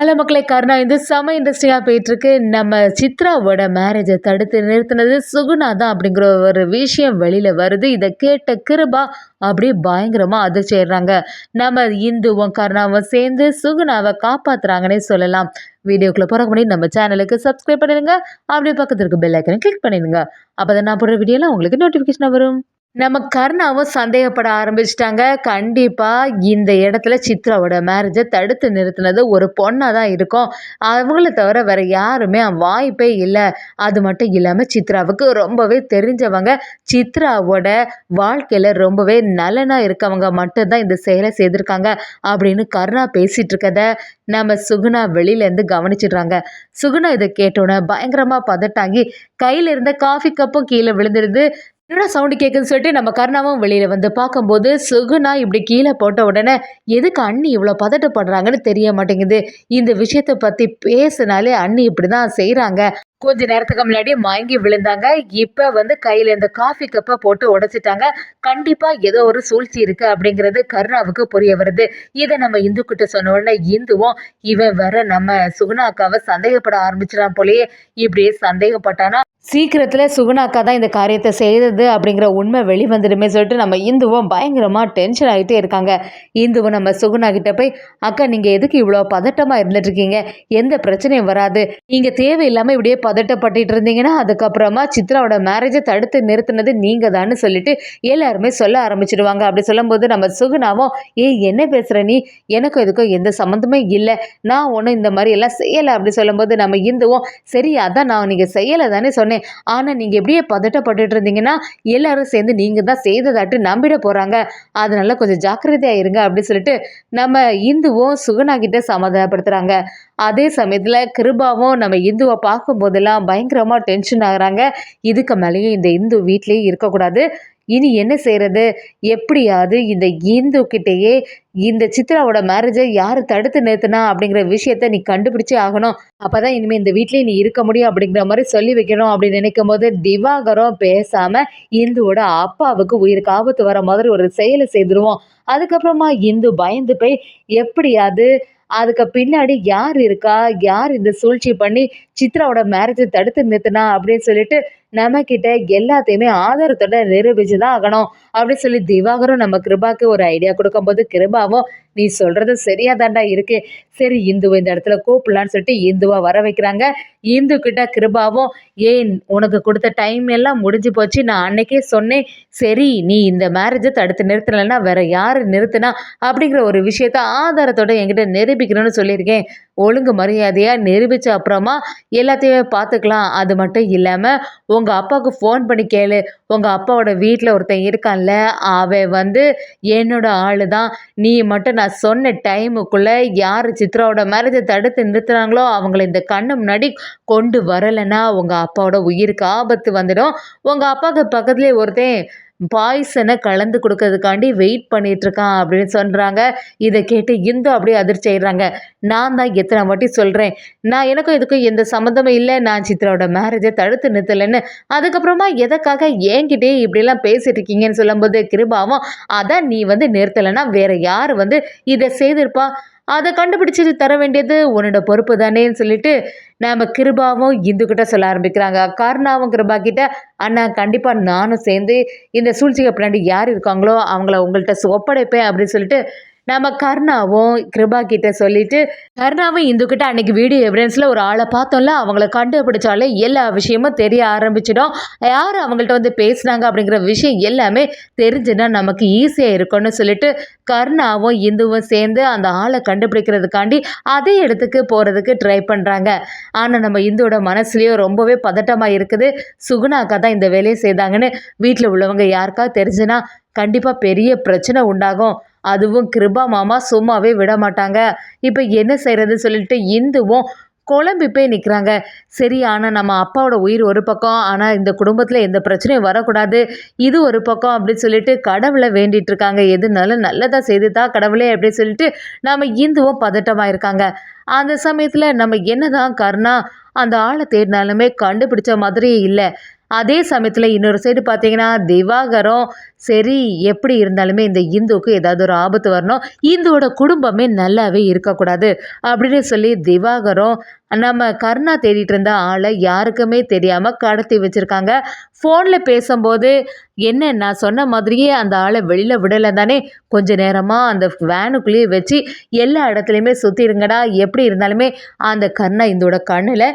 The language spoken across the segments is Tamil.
ஹலோ மக்களே! கருணா இது செம்ம இன்ட்ரெஸ்டிங்கா போயிட்டுருக்கு. நம்ம சித்ராவோட மேரேஜ தடுத்து நிறுத்தினது சுகுணா தான் அப்படிங்கிற ஒரு விஷயம் வெளியில வருது. இத கேட்ட கிருபா அப்படியே பயங்கரமா அதிர்ச்சி ஆயிடுறாங்க. நம்ம இந்துவும், கருணாவும் சேர்ந்து சுகுணாவ காப்பாத்துறாங்கன்னே சொல்லலாம். வீடியோக்குள்ள போறதுக்கு முன்னாடி நம்ம சேனலுக்கு சப்ஸ்கிரைப் பண்ணிடுங்க. அப்படியே பக்கத்துல இருக்க பெல் ஐகானை கிளிக் பண்ணிடுங்க. அப்பதான் நான் போடுற வீடியோலாம் உங்களுக்கு நோட்டிஃபிகேஷனா வரும். நம்ம கருணாவும் சந்தேகப்பட ஆரம்பிச்சுட்டாங்க. கண்டிப்பா இந்த இடத்துல சித்ராவோட மேரேஜ தடுத்து நிறுத்தினது ஒரு பொண்ணா தான் இருக்கும். அவங்கள தவிர வேற யாருமே வாய்ப்பே இல்ல. அது மட்டும் இல்லாம சித்ராவுக்கு ரொம்பவே தெரிஞ்சவங்க. சித்ராவோட வாழ்க்கையில ரொம்பவே நலனா இருக்கவங்க மட்டும் தான் இந்த செயல செய்திருக்காங்க. அப்படின்னு கருணா பேசிட்டு இருக்கத நம்ம சுகுணா வெளியில இருந்து கவனிச்சிடுறாங்க. சுகுணா இத கேட்டோனே பயங்கரமா பதட்டாங்கி கையில இருந்த காஃபி கப்பும் கீழ விழுந்துடுது. என்னடா சவுண்ட் கேட்குதுன்னு சொல்லிட்டு நம்ம கருணாவும் வெளியில வந்து பார்க்கும்போது, சுகுணா இப்படி கீழ போட்ட உடனே, எதுக்கு அண்ணி இவ்ளோ பதட்டப்படுறாங்கன்னு தெரிய மாட்டேங்குது. இந்த விஷயத்த பத்தி பேசுனாலே அண்ணி இப்படிதான் செய்றாங்க. கொஞ்ச நேரத்துக்கு முன்னாடி மயங்கி விழுந்தாங்க. இப்ப வந்து கையில இருந்த காஃபி கப்ப போட்டு உடைச்சுட்டாங்க. கண்டிப்பா ஏதோ ஒரு சூழ்ச்சி இருக்கு அப்படிங்கிறது கருணாவுக்கு புரிய வருது. இத நம்ம இந்து கிட்ட சொன்ன உடனே இந்துவும், இவன் வேற நம்ம சுகுணா அக்காவ சந்தேகப்பட ஆரம்பிச்சுட்டான் போலயே, இப்படியே சந்தேகப்பட்டானா சீக்கிரத்துல சுகுணா அக்கா தான் இந்த காரியத்த செய்தது அப்படிங்கிற உண்மை வெளிவந்துடுமே சொல்லிட்டு நம்ம இந்துவும் பயங்கரமா டென்ஷன் ஆகிட்டே இருக்காங்க. இந்துவும் நம்ம சுகுணா கிட்ட போய், அக்கா நீங்க எதுக்கு இவ்வளோ பதட்டமா இருந்துட்டு இருக்கீங்க? எந்த பிரச்சனையும் வராது. நீங்க தேவையில்லாம இப்படியே பதட்டப்பட்டுட்டு இருந்தீங்கன்னா அதுக்கப்புறமா சித்ராவோட மேரேஜை தடுத்து நிறுத்தினது நீங்க தான்னு சொல்லிட்டு எல்லாருமே சொல்ல ஆரம்பிச்சிடுவாங்க. அப்படி சொல்லும்போது நம்ம சுகுணாவும், ஏய் என்ன பேசுற நீ? எனக்கும் இதுக்கும் எந்த சம்மந்தமே இல்லை. நான் ஒன்றும் இந்த மாதிரி எல்லாம் செய்யலை அப்படி சொல்லும்போது நம்ம இந்துவும், சரி அதான் நான் நீங்க செய்யலை தானே சொன்னேன். ஆனா நீங்க எப்படியே பதட்டப்பட்டுட்டு இருந்தீங்கன்னா எல்லாரும் சேர்ந்து நீங்க தான் செய்ததாட்டு நம்பிட போறாங்க. அதனால கொஞ்சம் ஜாக்கிரதையா இருங்க அப்படி சொல்லிட்டு நம்ம இந்துவும் சுகுணா கிட்ட சமாதானப்படுத்துறாங்க. அதே சமயத்துல கிருபாவும் நம்ம இந்துவை பார்க்கும் போதெல்லாம் பயங்கரமா டென்ஷன் ஆகுறாங்க. இதுக்கு மேலேயும் இந்த இந்து வீட்லயே இருக்கக்கூடாது. இனி என்ன செய்யறது? எப்படியாவது இந்த இந்து கிட்டேயே இந்த சித்ராவோட மேரேஜை யாரு தடுத்து நிறுத்தினா அப்படிங்கிற விஷயத்த நீ கண்டுபிடிச்சே ஆகணும். அப்பதான் இனிமே இந்த வீட்லயே நீ இருக்க முடியும் அப்படிங்கிற மாதிரி சொல்லி வைக்கணும் அப்படின்னு நினைக்கும் போது திவாகரும் பேசாம இந்துவோட அப்பாவுக்கு உயிருக்கு ஆபத்து வர மாதிரி ஒரு செயலை செய்திருவோம். அதுக்கப்புறமா இந்து பயந்து போய் எப்படியாவது அதுக்கு பின்னாடி யார் இருக்கா, யார் இந்த சூழ்ச்சி பண்ணி சித்ராவோட மேரேஜை தடுத்து நிறுத்தினா அப்படின்னு சொல்லிட்டு நம்ம கிட்ட எல்லாத்தையுமே ஆதாரத்தோட நிரூபிச்சுதான் ஆகணும் அப்படின்னு சொல்லி திவாகரும் நம்ம கிருபாக்கு ஒரு ஐடியா கொடுக்கும்போது கிருபாவும், நீ சொல்றது சரியா தாண்டா இருக்கு. சரி இந்துவை இந்த இடத்துல கூப்பிடலான்னு சொல்லிட்டு இந்துவா வர வைக்கிறாங்க. இந்து கிட்ட கிருபாவும், ஏன் உனக்கு கொடுத்த டைம் எல்லாம் முடிஞ்சு போச்சு. நான் அன்னைக்கே சொன்னேன். சரி நீ இந்த மேரேஜை தடுத்து நிறுத்தலைன்னா வேற யாரு நிறுத்தினா அப்படிங்கிற ஒரு விஷயத்த ஆதாரத்தோட என்கிட்ட நிரூபிக்கணும்னு சொல்லியிருக்கேன். ஒழுங்கு மரியாதையா நிரூபிச்ச அப்புறமா எல்லாத்தையுமே பார்த்துக்கலாம். அது மட்டும் இல்லாம உங்க அப்பாவுக்கு ஃபோன் பண்ணி கேளு. உங்க அப்பாவோட வீட்டில் ஒருத்தன் இருக்கான்ல, அவன் வந்து என்னோட ஆளு தான். நீ மட்டும் நான் சொன்ன டைமுக்குள்ள யார் சித்ராவோட மேரேஜை தடுத்து நிறுத்துறாங்களோ அவங்கள இந்த கண்ணு முன்னாடி கொண்டு வரலைன்னா உங்க அப்பாவோட உயிருக்கு ஆபத்து வந்துடும். உங்க அப்பாவுக்கு பக்கத்துலேயே ஒருத்தன் பாய்சனை கலந்து கொடுக்கறதுக்காண்டி வெயிட் பண்ணிட்டு இருக்கான் அப்படின்னு சொல்றாங்க. இதை கேட்டு இந்து அப்படியே அதிர்ச்சி ஆயிடுறாங்க. நான் தான் எத்தனை வாட்டி சொல்றேன், நான் எனக்கும் இதுக்கும் எந்த சம்மந்தமும் இல்லை, நான் சித்ராவோட மேரேஜை தடுத்து நிறுத்தலைன்னு. அதுக்கப்புறமா எதற்காக என்கிட்டயே இப்படிலாம் பேசிட்டு இருக்கீங்கன்னு சொல்லும்போது கிருபாவும், அதான் நீ வந்து நிறுத்தலைன்னா வேற யார் வந்து இதை செய்திருப்பா? அதை கண்டுபிடிச்சு தர வேண்டியது உன்னோட பொறுப்பு தானேன்னு சொல்லிட்டு நம்ம கிருபாவும் இந்து கிட்ட சொல்ல ஆரம்பிக்கிறாங்க. கருணாவும் கிருபா கிட்ட, அண்ணா கண்டிப்பா நானும் சேர்ந்து இந்த சூழ்ச்சிக்கு பின்னாடி யார் இருக்காங்களோ அவங்கள உங்கள்கிட்ட ஒப்படைப்பேன் அப்படின்னு சொல்லிட்டு நம்ம கருணாவும் கிருபா கிட்ட சொல்லிட்டு, கருணாவும் இந்து கிட்ட அன்னைக்கு வீடியோ எவிடன்ஸ்ல ஒரு ஆளை பார்த்தோம்ல, அவங்கள கண்டுபிடிச்சாலே எல்லா விஷயமும் தெரிய ஆரம்பிச்சிடும். யார் அவங்கள்ட்ட வந்து பேசுனாங்க அப்படிங்கிற விஷயம் எல்லாமே தெரிஞ்சுன்னா நமக்கு ஈஸியாக இருக்கும்னு சொல்லிட்டு கருணாவும் இந்துவும் சேர்ந்து அந்த ஆளை கண்டுபிடிக்கிறதுக்காண்டி அதே இடத்துக்கு போகிறதுக்கு ட்ரை பண்ணுறாங்க. ஆனால் நம்ம இந்துவோட மனசுலேயும் ரொம்பவே பதட்டமாக இருக்குது. சுகுணாக்கா தான் இந்த வேலையை செய்தாங்கன்னு வீட்டில் உள்ளவங்க யாருக்காவது தெரிஞ்சுன்னா கண்டிப்பாக பெரிய பிரச்சனை உண்டாகும். அதுவும் கிருபா மாமா சும்மாவே விட மாட்டாங்க. இப்போ என்ன செய்யறதுன்னு சொல்லிட்டு இந்துவும் குழம்பி போய் நிற்கிறாங்க. சரி ஆனால் நம்ம அப்பாவோட உயிர் ஒரு பக்கம், ஆனால் இந்த குடும்பத்தில் எந்த பிரச்சனையும் வரக்கூடாது, இது ஒரு பக்கம் அப்படின்னு சொல்லிட்டு கடவுளை வேண்டிட்டு இருக்காங்க. எதுனாலும் நல்லதாக செய்துதா கடவுளே அப்படின்னு சொல்லிட்டு நம்ம இந்துவும் பதட்டமாக இருக்காங்க. அந்த சமயத்தில் நம்ம என்னதான் கருணா அந்த ஆளை தேடினாலுமே கண்டுபிடிச்ச மாதிரியே இல்லை. அதே சமயத்தில் இன்னொரு சைடு பார்த்தீங்கன்னா திவாகரும் சரி எப்படி இருந்தாலுமே இந்த இந்துவுக்கு ஏதாவது ஒரு ஆபத்து வரணும், இந்துவோட குடும்பமே நல்லாவே இருக்கக்கூடாது அப்படின்னு சொல்லி திவாகரும் நம்ம கருணா தேடிட்டு இருந்த ஆளை யாருக்குமே தெரியாமல் கடத்தி வச்சுருக்காங்க. ஃபோனில் பேசும்போது என்ன நான் சொன்ன மாதிரியே அந்த ஆளை வெளியில் விடலை தானே, கொஞ்ச நேரமாக அந்த வேனுக்குள்ளேயே வச்சு எல்லா இடத்துலையுமே சுற்றிருங்கடா, எப்படி இருந்தாலுமே அந்த கருணா இந்தோட கண்ணில்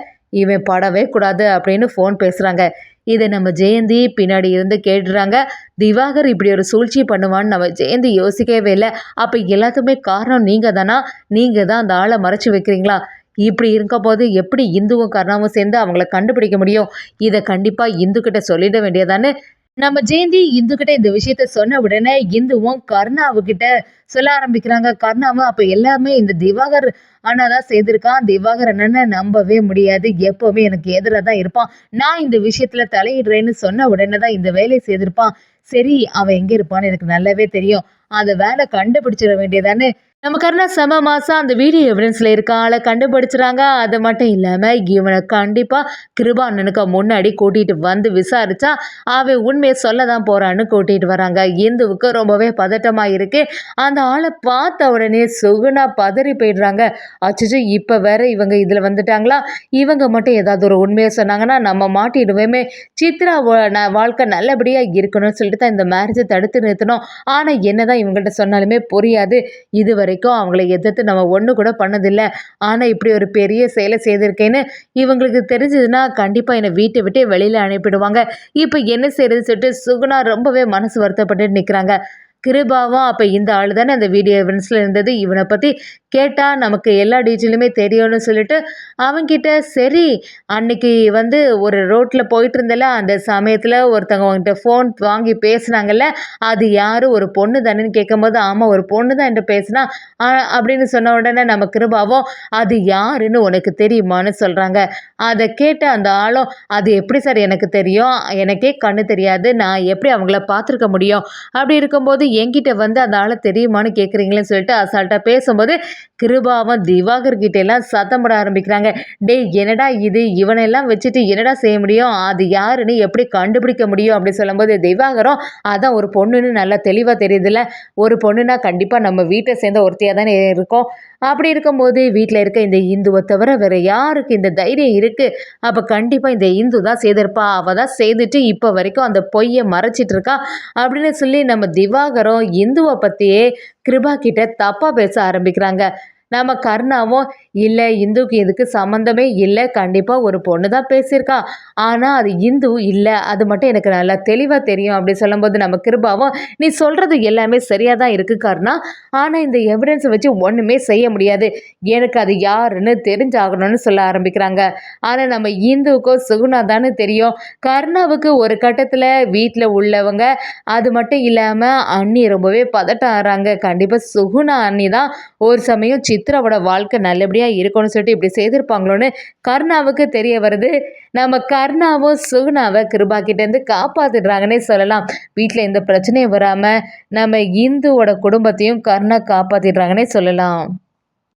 இவன் படவே கூடாது அப்படின்னு ஃபோன் பேசுகிறாங்க. இதை நம்ம ஜெயந்தி பின்னாடி இருந்து கேட்டுறாங்க. திவாகர் இப்படி ஒரு சூழ்ச்சி பண்ணுவான்னு நம்ம ஜெயந்தி யோசிக்கவே இல்லை. அப்போ எல்லாத்துக்குமே காரணம் நீங்கள் தானா, நீங்கள் தான் அந்த ஆளை மறைச்சி வைக்கிறீங்களா, இப்படி இருக்கும்போது எப்படி இந்துவும் கருணாவும் சேர்ந்து அவங்கள கண்டுபிடிக்க முடியும், இதை கண்டிப்பாக இந்துக்கிட்ட சொல்லிட வேண்டியதானே நம்ம ஜெயந்தி இந்துக்கிட்ட இந்த விஷயத்த சொன்ன உடனே இந்துவும் கருணாவுக்கிட்ட சொல்ல ஆரம்பிக்கிறாங்க. கருணாவும் அப்போ எல்லாமே இந்த திவாகர் அண்ணா தான் செய்திருக்கான், திவாகர் அண்ணனை நம்பவே முடியாது, எப்போவுமே எனக்கு எதிராக தான் இருப்பான், நான் இந்த விஷயத்தில் தலையிடுறேன்னு சொன்ன உடனே தான் இந்த வேலையை செய்திருப்பான், சரி அவன் எங்கே இருப்பான்னு எனக்கு நல்லாவே தெரியும், அந்த வேலை கண்டுபிடிச்சிட வேண்டியதானே நம்ம கருணா செம மாதம் அந்த வீடியோ எவிடன்ஸில் இருக்க ஆளை கண்டுபிடிச்சிறாங்க. அது மட்டும் இல்லாமல் இவனை கண்டிப்பாக கிருபா அண்ணனுக்கு முன்னாடி கூட்டிகிட்டு வந்து விசாரித்தா அவன் உண்மையை சொல்ல தான் போகிறான்னு கூட்டிகிட்டு வராங்க. இந்துவுக்கு ரொம்பவே பதட்டமாக இருக்குது. அந்த ஆளை பார்த்த உடனே சுகுணா பதறி போயிடுறாங்க. அச்சோ இப்போ வேற இவங்க இதில் வந்துட்டாங்களா, இவங்க மட்டும் ஏதாவது ஒரு உண்மையை சொன்னாங்கன்னா நம்ம மாட்டிடுவோமே, சித்ரா வாழ்க்கை நல்லபடியாக இருக்கணும்னு சொல்லிட்டு தான் இந்த மேரேஜை தடுத்து நிறுத்தணும். ஆனால் என்னதான் இவங்கள்ட்ட சொன்னாலுமே புரியாது, இது வரைக்கும் அவங்கள எதிர்த்து நம்ம ஒன்று கூட பண்ணதில்லை, ஆனால் இப்படி ஒரு பெரிய செயலை செய்திருக்கேன்னு இவங்களுக்கு தெரிஞ்சதுன்னா கண்டிப்பாக என்னை வீட்டை விட்டு வெளியில் அனுப்பிடுவாங்க, இப்போ என்ன செய்யறது சொல்லிட்டு சுகுணா ரொம்பவே மனசு வருத்தப்பட்டு நிற்கிறாங்க. கிருபாவும் அப்போ இந்த ஆள் தானே அந்த வீடியோ எவிடன்ஸில் இருந்தது, இவனை பற்றி கேட்டால் நமக்கு எல்லா டீட்டெயிலுமே தெரியும்னு சொல்லிட்டு அவன்கிட்ட சரி அன்னைக்கு வந்து ஒரு ரோட்டில் போயிட்டு இருந்தல அந்த சமயத்தில் ஒருத்தவங்க அவங்ககிட்ட ஃபோன் வாங்கி பேசுனாங்கல்ல, அது யார் ஒரு பொண்ணு தானேன்னு கேட்கும்போது ஆமாம் ஒரு பொண்ணு தான் என்கிட்ட பேசுனா அப்படின்னு சொன்ன உடனே நம்ம கிருபாவும் அது யாருன்னு உனக்கு தெரியுமான்னு சொல்கிறாங்க. அதை கேட்ட அந்த ஆளும் அது எப்படி சார் எனக்கு தெரியும், எனக்கே கண்ணு தெரியாது, நான் எப்படி அவங்கள பார்த்துருக்க முடியும், அப்படி இருக்கும்போது என்கிட்ட வந்து அந்த ஆளை தெரியுமான்னு கேட்குறீங்களேன்னு சொல்லிட்டு அசால்ட்டாக பேசும்போது கிருபாவும் திவாகர் கிட்ட எல்லாம் சத்தம் போட ஆரம்பிக்கிறாங்க. டேய் என்னடா இது, இவனெல்லாம் வச்சுட்டு என்னடா செய்ய முடியும், அது யாருன்னு எப்படி கண்டுபிடிக்க முடியும் அப்படி சொல்லும்போது திவாகரும் அதான் ஒரு பொண்ணுன்னு நல்லா தெளிவாக தெரியுதுல்ல, ஒரு பொண்ணுன்னா கண்டிப்பாக நம்ம வீட்டை சேர்ந்த ஒருத்தையாக தானே இருக்கும், அப்படி இருக்கும்போது வீட்டில் இருக்க இந்த இந்துவை தவிர வேறு யாருக்கு இந்த தைரியம் இருக்குது, அப்போ கண்டிப்பாக இந்த இந்து தான் செய்திருப்பா, அவள் தான் செய்துட்டு இப்போ வரைக்கும் அந்த பொய்யை மறைச்சிட்டு இருக்கா அப்படின்னு சொல்லி நம்ம திவாகரும் இந்துவை பற்றியே கிருபா கிட்ட தப்பாக பேச ஆரம்பிக்கிறாங்க. நம்ம கருணாவும் இல்லை இந்துக்கு இதுக்கு சம்மந்தமே இல்லை, கண்டிப்பாக ஒரு பொண்ணு தான் பேசியிருக்கா, ஆனால் அது இந்து இல்லை, அது மட்டும் எனக்கு நல்லா தெளிவாக தெரியும் அப்படி சொல்லும்போது நம்ம கிருபாவும் நீ சொல்கிறது எல்லாமே சரியாக தான் இருக்குது கருணா, ஆனால் இந்த எவிடன்ஸை வச்சு ஒன்றுமே செய்ய முடியாது, எனக்கு அது யாருன்னு தெரிஞ்சாகணும்னு சொல்ல ஆரம்பிக்கிறாங்க. ஆனால் நம்ம இந்துவுக்கும் சுகுணா தானே தெரியும். கருணாவுக்கு ஒரு கட்டத்தில் வீட்டில் உள்ளவங்க அது மட்டும் இல்லாமல் அண்ணி ரொம்பவே பதட்டம் ஆகிறாங்க. கண்டிப்பாக சுகுணா அண்ணி தான் ஒரு சமயம் சித்ராவோட வாழ்க்கை நல்லபடியாக இருக்கணும்னு சொல்லிட்டு இப்படி செய்திருப்பாங்களோன்னு கருணாவுக்கு தெரிய வருது. நம்ம கருணாவும் சுகுணாவை கிருபா கிட்டேருந்து காப்பாற்றிடுறாங்கன்னே சொல்லலாம். வீட்டில் எந்த பிரச்சனையும் வராமல் நம்ம இந்துவோட குடும்பத்தையும் கருணா காப்பாற்றிடுறாங்கன்னே சொல்லலாம்.